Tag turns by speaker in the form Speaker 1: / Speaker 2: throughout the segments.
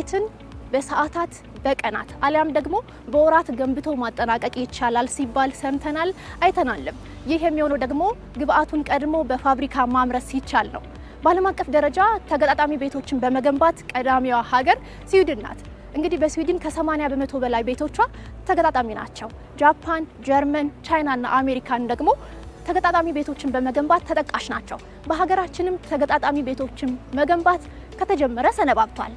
Speaker 1: ቤትን በሰዓታት በቀናት አሊያም ደግሞ በወራት ገንብቶ ማጠናቀቅ ይቻላል ሲባል ሰምተናል አይተናልም። ይህ የሚሆነው ደግሞ ግብአቱን ቀድሞ በፋብሪካ ማምረት ሲቻል ነው። በዓለም አቀፍ ደረጃ ተገጣጣሚ ቤቶችን በመገንባት ቀዳሚዋ ሀገር ስዊድን ናት። እንግዲህ በስዊድን ከ80 በመቶ በላይ ቤቶቿ ተገጣጣሚ ናቸው። ጃፓን፣ ጀርመን፣ ቻይና እና አሜሪካን ደግሞ ተገጣጣሚ ቤቶችን በመገንባት ተጠቃሽ ናቸው። በሀገራችንም ተገጣጣሚ ቤቶችን መገንባት ከተጀመረ ሰነባብቷል።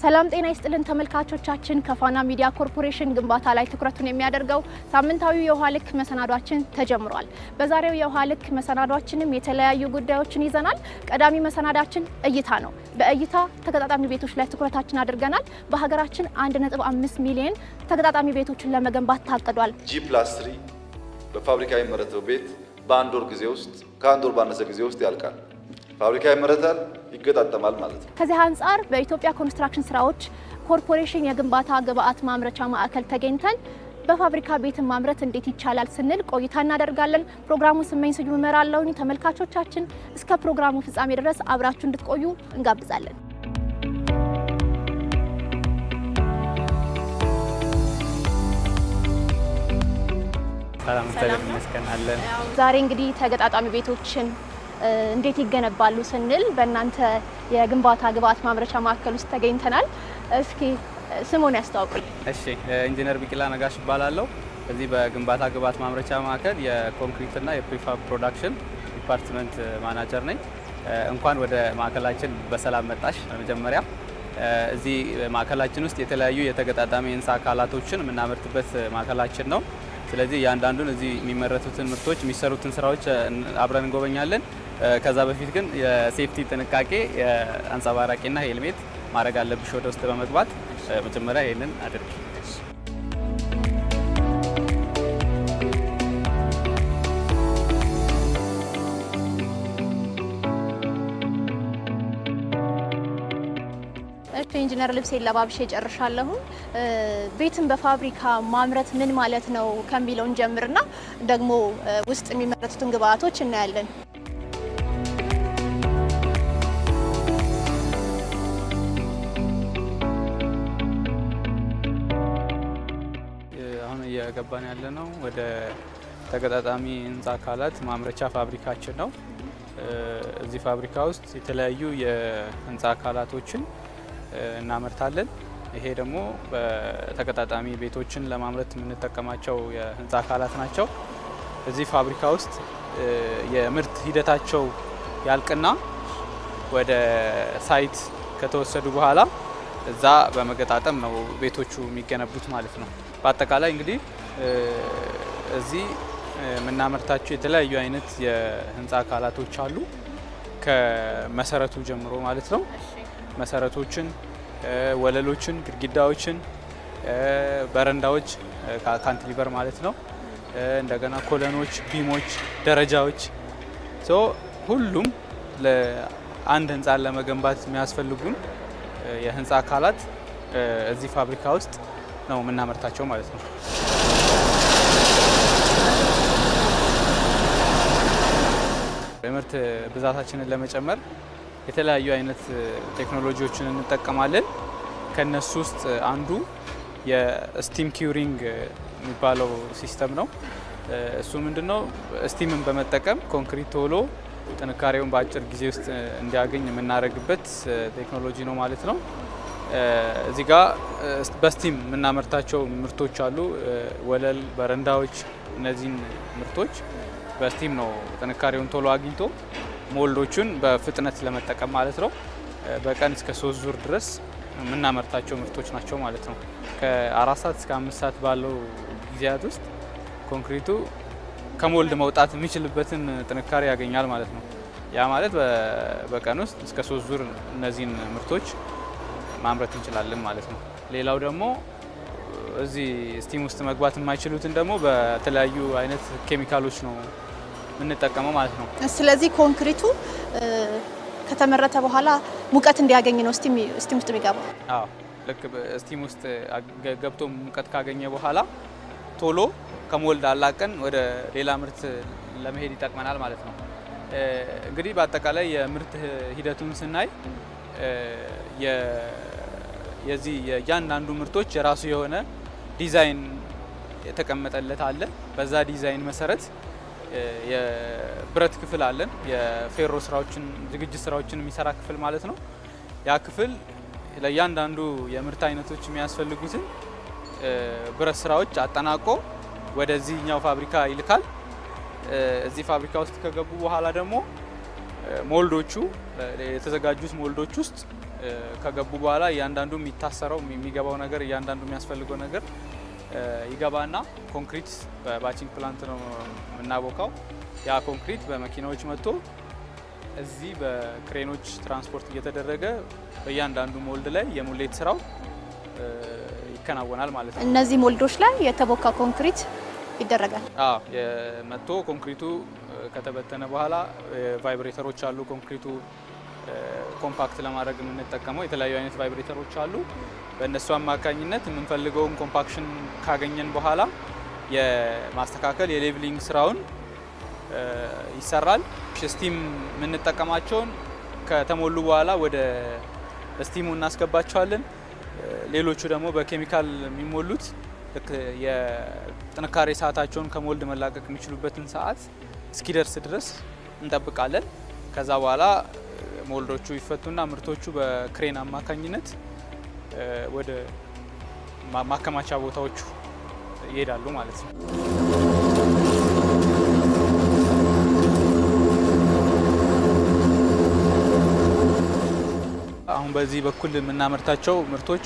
Speaker 1: ሰላም ጤና ይስጥልን ተመልካቾቻችን፣ ከፋና ሚዲያ ኮርፖሬሽን ግንባታ ላይ ትኩረቱን የሚያደርገው ሳምንታዊ የውሃ ልክ መሰናዷችን ተጀምሯል። በዛሬው የውሃ ልክ መሰናዷችንም የተለያዩ ጉዳዮችን ይዘናል። ቀዳሚ መሰናዳችን እይታ ነው። በእይታ ተገጣጣሚ ቤቶች ላይ ትኩረታችን አድርገናል። በሀገራችን 1.5 ሚሊዮን ተገጣጣሚ ቤቶችን ለመገንባት ታቅዷል።
Speaker 2: G+3 በፋብሪካ የሚመረተው ቤት በአንድ ወር ጊዜ ውስጥ ከአንድ ወር ባነሰ ጊዜ ውስጥ ያልቃል። ፋብሪካ ይመረታል፣ ይገጣጠማል ማለት ነው።
Speaker 1: ከዚህ አንጻር በኢትዮጵያ ኮንስትራክሽን ስራዎች ኮርፖሬሽን የግንባታ ግብአት ማምረቻ ማዕከል ተገኝተን በፋብሪካ ቤትን ማምረት እንዴት ይቻላል ስንል ቆይታ እናደርጋለን። ፕሮግራሙን ስመኝ ስዩም እመራለሁ። ተመልካቾቻችን እስከ ፕሮግራሙ ፍጻሜ ድረስ አብራችሁ እንድትቆዩ እንጋብዛለን።
Speaker 3: ሰላም መስከናለን።
Speaker 1: ዛሬ እንግዲህ ተገጣጣሚ ቤቶችን እንዴት ይገነባሉ ስንል በእናንተ የግንባታ ግብአት ማምረቻ ማዕከል ውስጥ ተገኝተናል። እስኪ ስሙን ያስተዋውቁልኝ።
Speaker 3: እሺ፣ ኢንጂነር ቢቂላ ነጋሽ እባላለሁ። እዚህ በግንባታ ግብአት ማምረቻ ማዕከል የኮንክሪትና የፕሪፋብ ፕሮዳክሽን ዲፓርትመንት ማናጀር ነኝ። እንኳን ወደ ማዕከላችን በሰላም መጣሽ። በመጀመሪያ እዚህ ማዕከላችን ውስጥ የተለያዩ የተገጣጣሚ ህንፃ አካላቶችን የምናመርትበት ማዕከላችን ነው። ስለዚህ እያንዳንዱን እዚህ የሚመረቱትን ምርቶች የሚሰሩትን ስራዎች አብረን እንጎበኛለን። ከዛ በፊት ግን የሴፍቲ ጥንቃቄ አንጸባራቂና ሄልሜት ማድረግ አለብሽ ወደ ውስጥ በመግባት መጀመሪያ ይሄንን አድርጊ።
Speaker 1: ኢንጂነር ልብሴን ለባብሼ ጨርሻለሁ። ቤትን በፋብሪካ ማምረት ምን ማለት ነው ከሚለውን ጀምርና ደግሞ ውስጥ የሚመረቱትን ግብአቶች እናያለን።
Speaker 3: አሁን እየገባን ያለ ነው ወደ ተገጣጣሚ ህንፃ አካላት ማምረቻ ፋብሪካችን ነው። እዚህ ፋብሪካ ውስጥ የተለያዩ የህንፃ አካላቶችን እናመርታለን። ይሄ ደግሞ በተገጣጣሚ ቤቶችን ለማምረት የምንጠቀማቸው የህንፃ አካላት ናቸው። እዚህ ፋብሪካ ውስጥ የምርት ሂደታቸው ያልቅና ወደ ሳይት ከተወሰዱ በኋላ እዛ በመገጣጠም ነው ቤቶቹ የሚገነቡት ማለት ነው። በአጠቃላይ እንግዲህ እዚህ የምናመርታቸው የተለያዩ አይነት የህንፃ አካላቶች አሉ። ከመሰረቱ ጀምሮ ማለት ነው። መሰረቶችን፣ ወለሎችን፣ ግድግዳዎችን፣ በረንዳዎች ካንቲሊቨር ማለት ነው። እንደገና ኮለኖች፣ ቢሞች፣ ደረጃዎች ሁሉም ለአንድ ህንፃን ለመገንባት የሚያስፈልጉን የህንፃ አካላት እዚህ ፋብሪካ ውስጥ ነው የምናመርታቸው ማለት ነው። የምርት ብዛታችንን ለመጨመር የተለያዩ አይነት ቴክኖሎጂዎችን እንጠቀማለን። ከነሱ ውስጥ አንዱ የስቲም ኪውሪንግ የሚባለው ሲስተም ነው። እሱ ምንድነው? ስቲምን በመጠቀም ኮንክሪት ቶሎ ጥንካሬውን በአጭር ጊዜ ውስጥ እንዲያገኝ የምናደርግበት ቴክኖሎጂ ነው ማለት ነው። እዚህ ጋር በስቲም የምናመርታቸው ምርቶች አሉ። ወለል፣ በረንዳዎች፣ እነዚህን ምርቶች በስቲም ነው ጥንካሬውን ቶሎ አግኝቶ ሞልዶቹን በፍጥነት ለመጠቀም ማለት ነው። በቀን እስከ 3 ዙር ድረስ የምናመርታቸው ምርቶች ናቸው ማለት ነው። ከ4 ሰዓት እስከ 5 ሰዓት ባለው ጊዜያት ውስጥ ኮንክሪቱ ከሞልድ መውጣት የሚችልበትን ጥንካሬ ያገኛል ማለት ነው። ያ ማለት በቀን ውስጥ እስከ 3 ዙር እነዚህን ምርቶች ማምረት እንችላለን ማለት ነው። ሌላው ደግሞ እዚህ ስቲም ውስጥ መግባት የማይችሉትን ደግሞ በተለያዩ አይነት ኬሚካሎች ነው የምንጠቀመው ማለት ነው።
Speaker 1: ስለዚህ ኮንክሪቱ ከተመረተ በኋላ ሙቀት እንዲያገኝ ነው ስቲም ውስጥ የሚገባው።
Speaker 3: አዎ ልክ ስቲም ውስጥ ገብቶ ሙቀት ካገኘ በኋላ ቶሎ ከሞልድ አላቀን ወደ ሌላ ምርት ለመሄድ ይጠቅመናል ማለት ነው። እንግዲህ በአጠቃላይ የምርት ሂደቱን ስናይ የዚህ የእያንዳንዱ ምርቶች የራሱ የሆነ ዲዛይን የተቀመጠለት አለ። በዛ ዲዛይን መሰረት የብረት ክፍል አለን። የፌሮ ስራዎችን ዝግጅት ስራዎችን የሚሰራ ክፍል ማለት ነው። ያ ክፍል ለእያንዳንዱ የምርት አይነቶች የሚያስፈልጉትን ብረት ስራዎች አጠናቆ ወደዚህኛው ፋብሪካ ይልካል። እዚህ ፋብሪካ ውስጥ ከገቡ በኋላ ደግሞ ሞልዶቹ የተዘጋጁት ሞልዶች ውስጥ ከገቡ በኋላ እያንዳንዱ የሚታሰረው የሚገባው ነገር እያንዳንዱ የሚያስፈልገው ነገር ይገባና ኮንክሪት በባቺንግ ፕላንት ነው የምናቦካው። ያ ኮንክሪት በመኪናዎች መጥቶ እዚህ በክሬኖች ትራንስፖርት እየተደረገ በእያንዳንዱ ሞልድ ላይ የሙሌት ስራው ይከናወናል ማለት ነው።
Speaker 1: እነዚህ ሞልዶች ላይ የተቦካ ኮንክሪት ይደረጋል።
Speaker 3: መጥቶ ኮንክሪቱ ከተበተነ በኋላ ቫይብሬተሮች አሉ። ኮንክሪቱ ኮምፓክት ለማድረግ የምንጠቀመው የተለያዩ አይነት ቫይብሬተሮች አሉ። በእነሱ አማካኝነት የምንፈልገውን ኮምፓክሽን ካገኘን በኋላ የማስተካከል የሌቭሊንግ ስራውን ይሰራል። ስቲም የምንጠቀማቸውን ከተሞሉ በኋላ ወደ ስቲሙ እናስገባቸዋለን። ሌሎቹ ደግሞ በኬሚካል የሚሞሉት የጥንካሬ ሰዓታቸውን ከሞልድ መላቀቅ የሚችሉበትን ሰዓት እስኪደርስ ድረስ እንጠብቃለን። ከዛ በኋላ ሞልዶቹ ይፈቱና ምርቶቹ በክሬን አማካኝነት ወደ ማከማቻ ቦታዎቹ ይሄዳሉ ማለት ነው። አሁን በዚህ በኩል የምናመርታቸው ምርቶች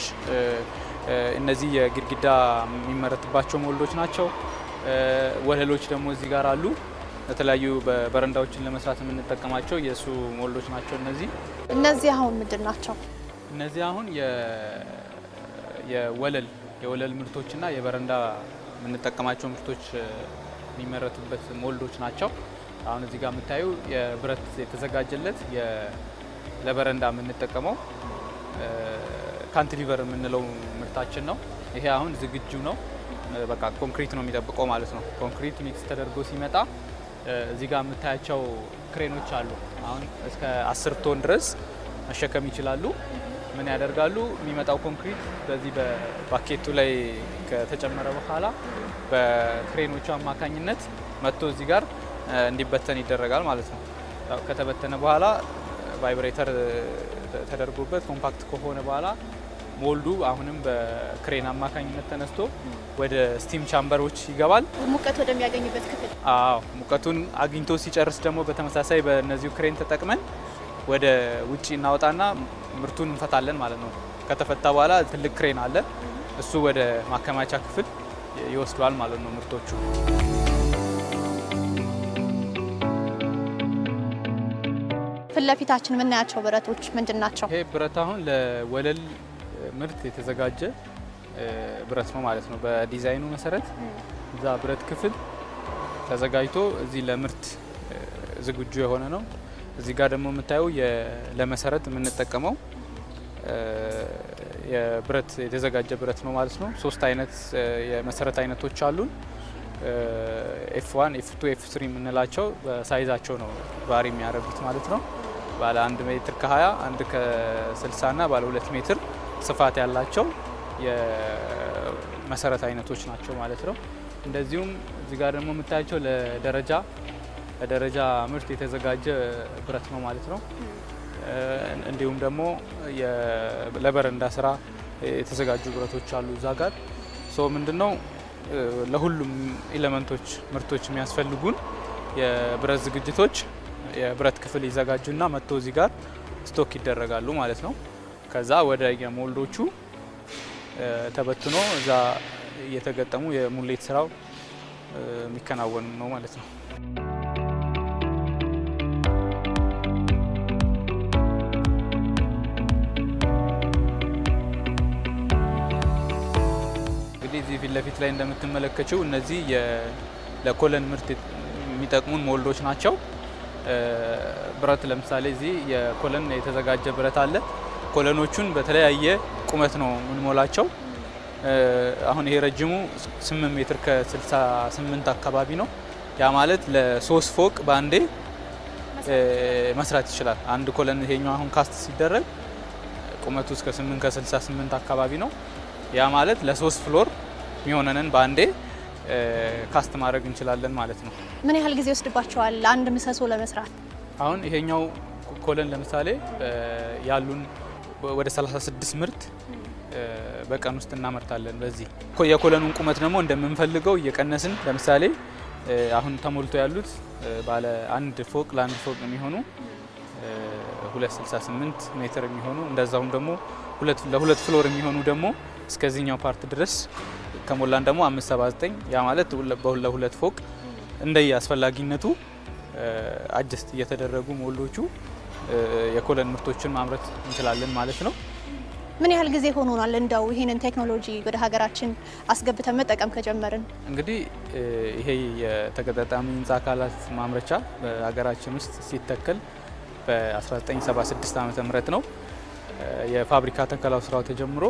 Speaker 3: እነዚህ የግድግዳ የሚመረትባቸው ሞልዶች ናቸው። ወለሎች ደግሞ እዚህ ጋር አሉ። የተለያዩ በረንዳዎችን ለመስራት የምንጠቀማቸው የእሱ ሞልዶች ናቸው። እነዚህ
Speaker 1: አሁን ምንድን ናቸው?
Speaker 3: እነዚህ አሁን የወለል ምርቶችና የበረንዳ የምንጠቀማቸው ምርቶች የሚመረቱበት ሞልዶች ናቸው። አሁን እዚህ ጋር የምታዩ የብረት የተዘጋጀለት ለበረንዳ የምንጠቀመው ካንቲሊቨር የምንለው ምርታችን ነው። ይሄ አሁን ዝግጁ ነው። በቃ ኮንክሪት ነው የሚጠብቀው ማለት ነው። ኮንክሪት ሚክስ ተደርጎ ሲመጣ እዚህ ጋር የምታያቸው ክሬኖች አሉ። አሁን እስከ 10 ቶን ድረስ መሸከም ይችላሉ። ምን ያደርጋሉ? የሚመጣው ኮንክሪት በዚህ በባኬቱ ላይ ከተጨመረ በኋላ በክሬኖቹ አማካኝነት መጥቶ እዚህ ጋር እንዲበተን ይደረጋል ማለት ነው። ከተበተነ በኋላ ቫይብሬተር ተደርጎበት ኮምፓክት ከሆነ በኋላ ሞልዱ አሁንም በክሬን አማካኝነት ተነስቶ ወደ ስቲም ቻምበሮች ይገባል።
Speaker 1: ሙቀት ወደሚያገኝበት ክፍል።
Speaker 3: ሙቀቱን አግኝቶ ሲጨርስ ደግሞ በተመሳሳይ በእነዚሁ ክሬን ተጠቅመን ወደ ውጪ እናወጣና ምርቱን እንፈታለን ማለት ነው። ከተፈታ በኋላ ትልቅ ክሬን አለ፣ እሱ ወደ ማከማቻ ክፍል ይወስዷል ማለት ነው ምርቶቹ።
Speaker 1: ፊት ለፊታችን የምናያቸው ብረቶች ምንድን ናቸው?
Speaker 3: ይሄ ብረት አሁን ለወለል ምርት የተዘጋጀ ብረት ነው ማለት ነው። በዲዛይኑ መሰረት እዛ ብረት ክፍል ተዘጋጅቶ እዚህ ለምርት ዝግጁ የሆነ ነው። እዚህ ጋር ደግሞ የምታየው ለመሰረት የምንጠቀመው የብረት የተዘጋጀ ብረት ነው ማለት ነው። 3 አይነት የመሰረት አይነቶች አሉን። F1፣ F2፣ F3 የምንላቸው በሳይዛቸው ነው ቫሪ የሚያደርጉት ማለት ነው። ባለ 1 ሜትር ከ20፣ 1 ከ60 እና ባለ 2 ሜትር ስፋት ያላቸው የመሰረት አይነቶች ናቸው ማለት ነው። እንደዚሁም እዚህ ጋር ደግሞ የምታያቸው ለደረጃ ምርት የተዘጋጀ ብረት ነው ማለት ነው። እንዲሁም ደግሞ ለበረንዳ ስራ የተዘጋጁ ብረቶች አሉ እዛ ጋር። ምንድነው ለሁሉም ኤሌመንቶች ምርቶች የሚያስፈልጉን የብረት ዝግጅቶች የብረት ክፍል ይዘጋጁና መጥቶ እዚህ ጋር ስቶክ ይደረጋሉ ማለት ነው። ከዛ ወደ የሞልዶቹ ተበትኖ እዛ እየተገጠሙ የሙሌት ስራው የሚከናወን ነው ማለት ነው። እንግዲህ እዚህ ፊት ለፊት ላይ እንደምትመለከችው እነዚህ ለኮለን ምርት የሚጠቅሙን ሞልዶች ናቸው። ብረት ለምሳሌ እዚህ የኮለን የተዘጋጀ ብረት አለ። ኮለኖቹን በተለያየ ቁመት ነው የምንሞላቸው። አሁን ይሄ ረጅሙ 8 ሜትር ከ68 አካባቢ ነው። ያ ማለት ለ3 ፎቅ በአንዴ መስራት ይችላል። አንድ ኮለን ይሄኛው አሁን ካስት ሲደረግ ቁመቱ እስከ 8 ከ68 አካባቢ ነው። ያ ማለት ለ3 ፍሎር የሚሆነንን በአንዴ ካስት ማድረግ እንችላለን ማለት ነው።
Speaker 1: ምን ያህል ጊዜ ይወስድባቸዋል አንድ ምሰሶ ለመስራት?
Speaker 3: አሁን ይሄኛው ኮለን ለምሳሌ ያሉን ወደ 36 ምርት በቀን ውስጥ እናመርታለን። በዚህ የኮለኑን ቁመት ደግሞ እንደምንፈልገው እየቀነስን ለምሳሌ አሁን ተሞልቶ ያሉት ባለ አንድ ፎቅ ለአንድ ፎቅ የሚሆኑ 268 ሜትር የሚሆኑ እንደዛውም ደግሞ ለሁለት ፍሎር የሚሆኑ ደግሞ እስከዚህኛው ፓርት ድረስ ከሞላን ደግሞ 579 ያ ማለት ለሁለት ፎቅ እንደየ አስፈላጊነቱ አጀስት እየተደረጉ ሞሎቹ የኮለን ምርቶችን ማምረት እንችላለን ማለት ነው።
Speaker 1: ምን ያህል ጊዜ ሆኖናል እንደው ይሄንን ቴክኖሎጂ ወደ ሀገራችን አስገብተን መጠቀም ከጀመርን?
Speaker 3: እንግዲህ ይሄ የተገጣጣሚ ህንፃ አካላት ማምረቻ በሀገራችን ውስጥ ሲተከል በ1976 ዓመተ ምህረት ነው። የፋብሪካ ተከላው ስራው ተጀምሮ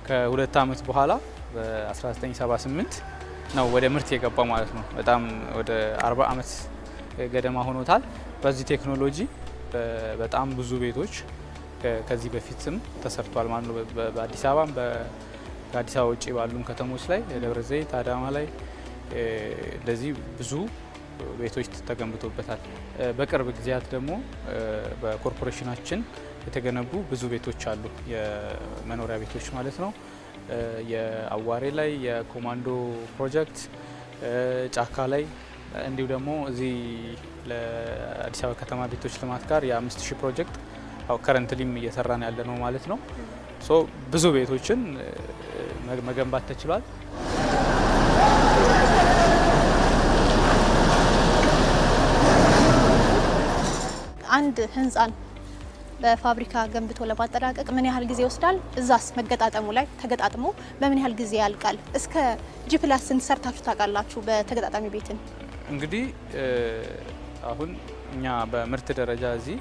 Speaker 3: ከ2 ዓመት በኋላ በ1978 ነው ወደ ምርት የገባው ማለት ነው። በጣም ወደ 40 ዓመት ገደማ ሆኖታል። በዚህ ቴክኖሎጂ በጣም ብዙ ቤቶች ከዚህ በፊትም ተሰርቷል ማለት ነው። በአዲስ አበባም ከአዲስ አበባ ውጭ ባሉም ከተሞች ላይ ደብረ ዘይት፣ አዳማ ላይ እንደዚህ ብዙ ቤቶች ተገንብቶበታል። በቅርብ ጊዜያት ደግሞ በኮርፖሬሽናችን የተገነቡ ብዙ ቤቶች አሉ፣ የመኖሪያ ቤቶች ማለት ነው። የአዋሬ ላይ የኮማንዶ ፕሮጀክት፣ ጫካ ላይ እንዲሁ ደግሞ እዚህ ለአዲስ አበባ ከተማ ቤቶች ልማት ጋር የ5000 ፕሮጀክት ከረንትሊም እየሰራን ያለ ነው ማለት ነው። ብዙ ቤቶችን መገንባት ተችሏል።
Speaker 1: አንድ ህንፃን በፋብሪካ ገንብቶ ለማጠናቀቅ ምን ያህል ጊዜ ይወስዳል? እዛስ መገጣጠሙ ላይ ተገጣጥሞ በምን ያህል ጊዜ ያልቃል? እስከ ጂ+ ስንት ሰርታችሁ ታውቃላችሁ በተገጣጣሚ ቤትን?
Speaker 3: እንግዲህ አሁን እኛ በምርት ደረጃ እዚህ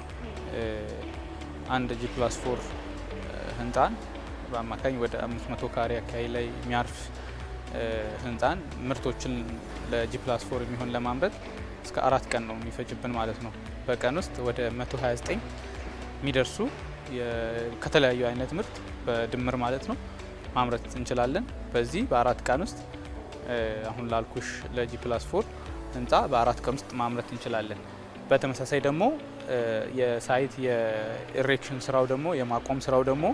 Speaker 3: አንድ G+4 ህንፃን በአማካኝ ወደ 500 ካሬ አካባቢ ላይ የሚያርፍ ህንፃን ምርቶችን ለG+4 የሚሆን ለማምረት እስከ 4 ቀን ነው የሚፈጅብን ማለት ነው። በቀን ውስጥ ወደ 129 የሚደርሱ ከተለያዩ አይነት ምርት በድምር ማለት ነው ማምረት እንችላለን። በዚህ በ4 ቀን ውስጥ አሁን ላልኩሽ ለG+4 ህንፃ በ4 ቀን ውስጥ ማምረት እንችላለን። በተመሳሳይ ደግሞ የሳይት የኢሬክሽን ስራው ደግሞ የማቆም ስራው ደግሞ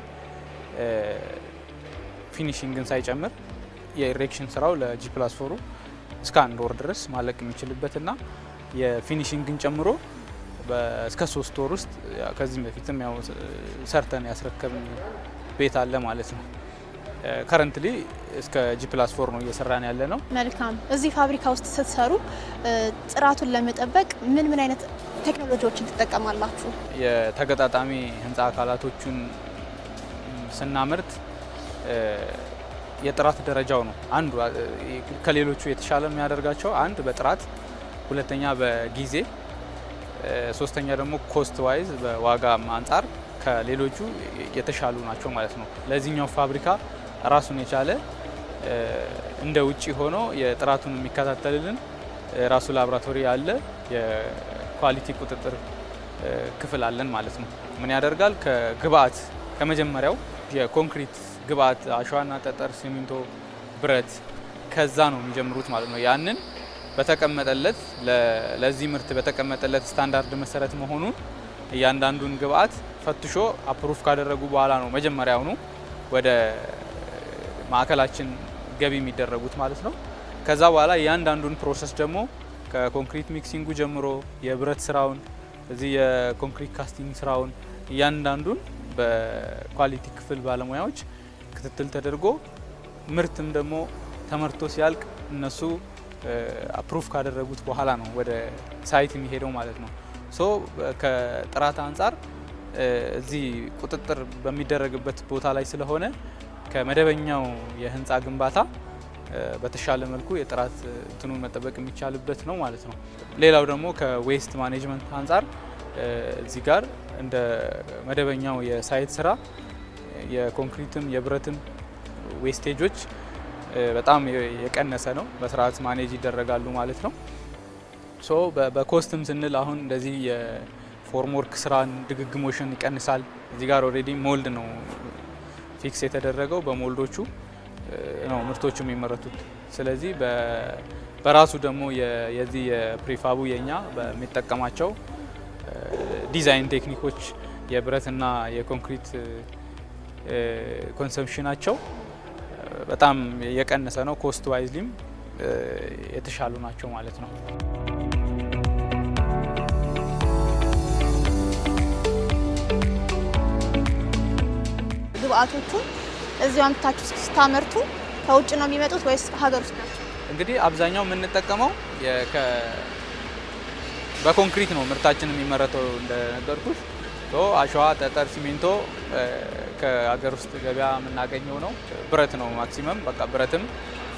Speaker 3: ፊኒሺንግን ሳይጨምር የኢሬክሽን ስራው ለG+4 እስከ 1 ወር ድረስ ማለቅ የሚችልበትና የፊኒሺንግን ጨምሮ እስከ 3 ወር ውስጥ ከዚህም በፊትም ያው ሰርተን ያስረከብን ቤት አለ ማለት ነው። ከረንትሊ እስከ G+4 ነው እየሰራን ያለ ነው።
Speaker 1: መልካም። እዚህ ፋብሪካ ውስጥ ስትሰሩ ጥራቱን ለመጠበቅ ምን አይነት ቴክኖሎጂዎችን ትጠቀማላችሁ?
Speaker 3: የተገጣጣሚ ህንፃ አካላቶቹን ስናመርት የጥራት ደረጃው ነው አንዱ ከሌሎቹ የተሻለ የሚያደርጋቸው። አንድ በጥራት፣ ሁለተኛ በጊዜ፣ ሶስተኛ ደግሞ ኮስት ዋይዝ በዋጋ አንጻር ከሌሎቹ የተሻሉ ናቸው ማለት ነው። ለዚህኛው ፋብሪካ ራሱን የቻለ እንደ ውጪ ሆኖ የጥራቱን የሚከታተልልን ራሱ ላቦራቶሪ ያለ የኳሊቲ ቁጥጥር ክፍል አለን ማለት ነው። ምን ያደርጋል? ከግብአት ከመጀመሪያው የኮንክሪት ግብአት አሸዋና ጠጠር፣ ሲሚንቶ፣ ብረት ከዛ ነው የሚጀምሩት ማለት ነው። ያንን በተቀመጠለት ለዚህ ምርት በተቀመጠለት ስታንዳርድ መሰረት መሆኑን እያንዳንዱን ግብአት ፈትሾ አፕሩፍ ካደረጉ በኋላ ነው መጀመሪያውኑ ወደ ማዕከላችን ገቢ የሚደረጉት ማለት ነው። ከዛ በኋላ እያንዳንዱን ፕሮሰስ ደግሞ ከኮንክሪት ሚክሲንጉ ጀምሮ የብረት ስራውን እዚህ የኮንክሪት ካስቲንግ ስራውን እያንዳንዱን በኳሊቲ ክፍል ባለሙያዎች ክትትል ተደርጎ ምርትም ደግሞ ተመርቶ ሲያልቅ እነሱ አፕሩፍ ካደረጉት በኋላ ነው ወደ ሳይት የሚሄደው ማለት ነው። ከጥራት አንጻር እዚህ ቁጥጥር በሚደረግበት ቦታ ላይ ስለሆነ ከመደበኛው የህንፃ ግንባታ በተሻለ መልኩ የጥራት እንትኑን መጠበቅ የሚቻልበት ነው ማለት ነው። ሌላው ደግሞ ከዌስት ማኔጅመንት አንጻር እዚህ ጋር እንደ መደበኛው የሳይት ስራ የኮንክሪትም የብረትም ዌስቴጆች በጣም የቀነሰ ነው፣ በስርዓት ማኔጅ ይደረጋሉ ማለት ነው። በኮስትም ስንል አሁን እንደዚህ ፎርም ወርክ ስራን ድግግሞሽን ይቀንሳል። እዚህ ጋር ኦልሬዲ ሞልድ ነው ፊክስ የተደረገው፣ በሞልዶቹ ነው ምርቶቹ የሚመረቱት። ስለዚህ በራሱ ደግሞ የዚህ የፕሪፋቡ የኛ በሚጠቀማቸው ዲዛይን ቴክኒኮች የብረትና የኮንክሪት ኮንሰምፕሽናቸው በጣም የቀነሰ ነው። ኮስት ዋይዝሊም የተሻሉ ናቸው ማለት ነው።
Speaker 1: ግብአቶቹን እዚሁ አምጥታችሁ ስታመርቱ ከውጭ ነው የሚመጡት ወይስ ሀገር ውስጥ ናቸው?
Speaker 3: እንግዲህ አብዛኛው የምንጠቀመው በኮንክሪት ነው ምርታችን የሚመረተው እንደነገርኩሽ። አሸዋ፣ ጠጠር፣ ሲሚንቶ ከሀገር ውስጥ ገበያ የምናገኘው ነው። ብረት ነው ማክሲመም። በቃ ብረትም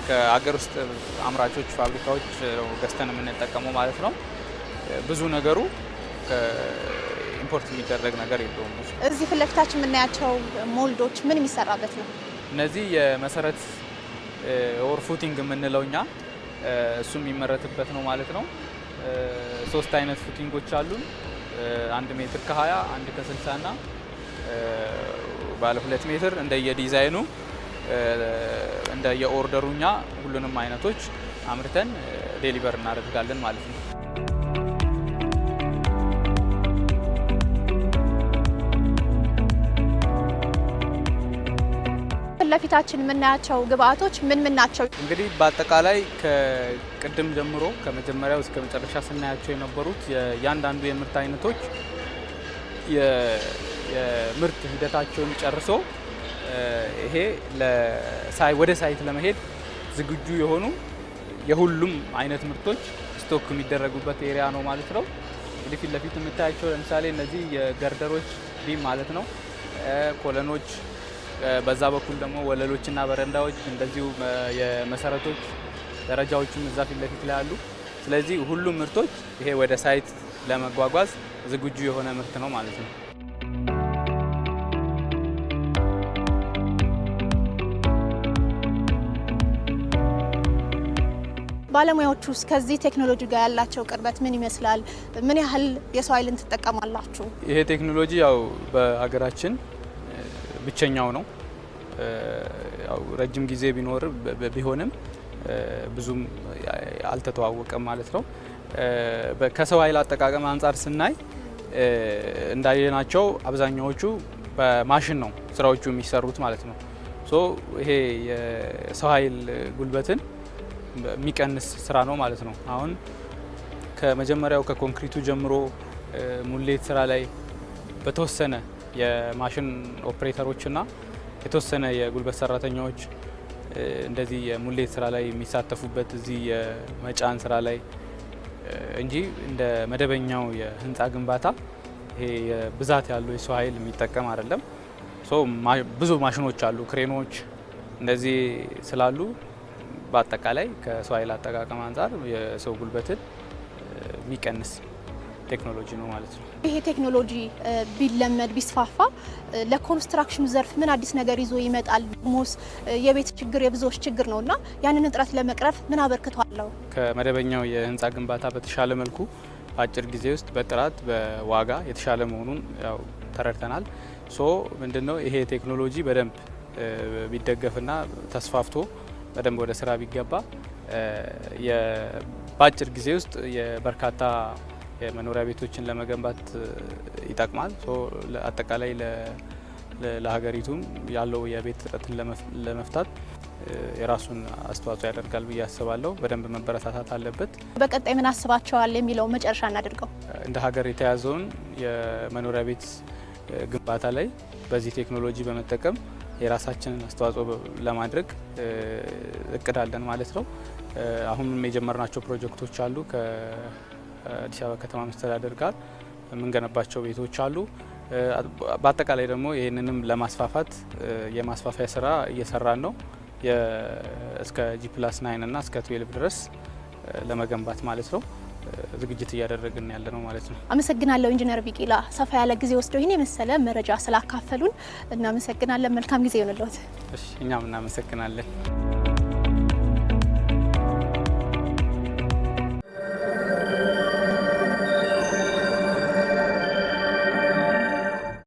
Speaker 3: ከሀገር ውስጥ አምራቾች ፋብሪካዎች ነው ገዝተን የምንጠቀመው ማለት ነው። ብዙ ነገሩ ኢምፖርት የሚደረግ ነገር የለውም።
Speaker 1: እዚህ ፊት ለፊታችን የምናያቸው ሞልዶች ምን የሚሰራበት ነው?
Speaker 3: እነዚህ የመሰረት ኦር ፉቲንግ የምንለው እኛ እሱ የሚመረትበት ነው ማለት ነው። 3 አይነት ፉቲንጎች አሉን። 1 ሜትር ከ20፣ 1 ከ60 እና ባለ 2 ሜትር እንደየዲዛይኑ እንደየኦርደሩኛ ሁሉንም አይነቶች አምርተን ዴሊቨር እናደርጋለን ማለት ነው።
Speaker 1: ለፊታችን የምናያቸው ግብአቶች ምን ምን ናቸው?
Speaker 3: እንግዲህ በአጠቃላይ ከቅድም ጀምሮ ከመጀመሪያው እስከ መጨረሻ ስናያቸው የነበሩት የእያንዳንዱ የምርት አይነቶች የምርት ሂደታቸውን ጨርሶ ይሄ ወደ ሳይት ለመሄድ ዝግጁ የሆኑ የሁሉም አይነት ምርቶች ስቶክ የሚደረጉበት ኤሪያ ነው ማለት ነው። እንግዲህ ፊት ለፊት የምታያቸው ለምሳሌ እነዚህ የገርደሮች ቢም ማለት ነው፣ ኮለኖች፣ በዛ በኩል ደግሞ ወለሎችና በረንዳዎች፣ እንደዚሁ የመሰረቶች ደረጃዎችም እዛ ፊት ለፊት ላይ አሉ። ስለዚህ ሁሉም ምርቶች ይሄ ወደ ሳይት ለመጓጓዝ ዝግጁ የሆነ ምርት ነው ማለት ነው።
Speaker 1: ባለሙያዎቹ ውስጥ ከዚህ ቴክኖሎጂ ጋር ያላቸው ቅርበት ምን ይመስላል? ምን ያህል የሰው ኃይልን ትጠቀማላችሁ?
Speaker 3: ይሄ ቴክኖሎጂ ያው በሀገራችን ብቸኛው ነው። ያው ረጅም ጊዜ ቢሆንም ብዙም አልተተዋወቀም ማለት ነው። ከሰው ኃይል አጠቃቀም አንጻር ስናይ እንዳየናቸው አብዛኛዎቹ በማሽን ነው ስራዎቹ የሚሰሩት ማለት ነው። ይሄ የሰው ኃይል ጉልበትን የሚቀንስ ስራ ነው ማለት ነው። አሁን ከመጀመሪያው ከኮንክሪቱ ጀምሮ ሙሌት ስራ ላይ በተወሰነ የማሽን ኦፕሬተሮችና የተወሰነ የጉልበት ሰራተኛዎች እንደዚህ የሙሌት ስራ ላይ የሚሳተፉበት እዚህ የመጫን ስራ ላይ እንጂ እንደ መደበኛው የህንፃ ግንባታ ይሄ ብዛት ያለው የሰው ኃይል የሚጠቀም አይደለም። ብዙ ማሽኖች አሉ፣ ክሬኖች እንደዚህ ስላሉ በአጠቃላይ ከሰው ኃይል አጠቃቀም አንጻር የሰው ጉልበትን የሚቀንስ ቴክኖሎጂ ነው ማለት ነው።
Speaker 1: ይሄ ቴክኖሎጂ ቢለመድ ቢስፋፋ ለኮንስትራክሽኑ ዘርፍ ምን አዲስ ነገር ይዞ ይመጣል? ሞስ የቤት ችግር የብዙዎች ችግር ነውና ያንን እጥረት ለመቅረፍ ምን አበርክቶ አለው?
Speaker 3: ከመደበኛው የህንፃ ግንባታ በተሻለ መልኩ በአጭር ጊዜ ውስጥ በጥራት በዋጋ የተሻለ መሆኑን ያው ተረድተናል። ምንድነው ይሄ ቴክኖሎጂ በደንብ ቢደገፍና ተስፋፍቶ በደንብ ወደ ስራ ቢገባ በአጭር ጊዜ ውስጥ የበርካታ የመኖሪያ ቤቶችን ለመገንባት ይጠቅማል። አጠቃላይ ለሀገሪቱም ያለው የቤት እጥረትን ለመፍታት የራሱን አስተዋጽኦ ያደርጋል ብዬ አስባለሁ። በደንብ መበረታታት አለበት።
Speaker 1: በቀጣይ ምን አስባቸዋል የሚለው መጨረሻ እናድርገው።
Speaker 3: እንደ ሀገር የተያዘውን የመኖሪያ ቤት ግንባታ ላይ በዚህ ቴክኖሎጂ በመጠቀም የራሳችንን አስተዋጽኦ ለማድረግ እቅድ አለን ማለት ነው። አሁንም የጀመርናቸው ፕሮጀክቶች አሉ። ከአዲስ አበባ ከተማ መስተዳደር ጋር የምንገነባቸው ቤቶች አሉ። በአጠቃላይ ደግሞ ይህንንም ለማስፋፋት የማስፋፊያ ስራ እየሰራን ነው። እስከ G+9 እና እስከ 12 ድረስ ለመገንባት ማለት ነው ዝግጅት እያደረግን ያለ ነው ማለት ነው።
Speaker 1: አመሰግናለሁ ኢንጂነር ቢቂላ ሰፋ ያለ ጊዜ ወስደው ይህን የመሰለ መረጃ ስላካፈሉን እናመሰግናለን። መልካም ጊዜ ይሆንልዎት።
Speaker 3: እኛም እናመሰግናለን።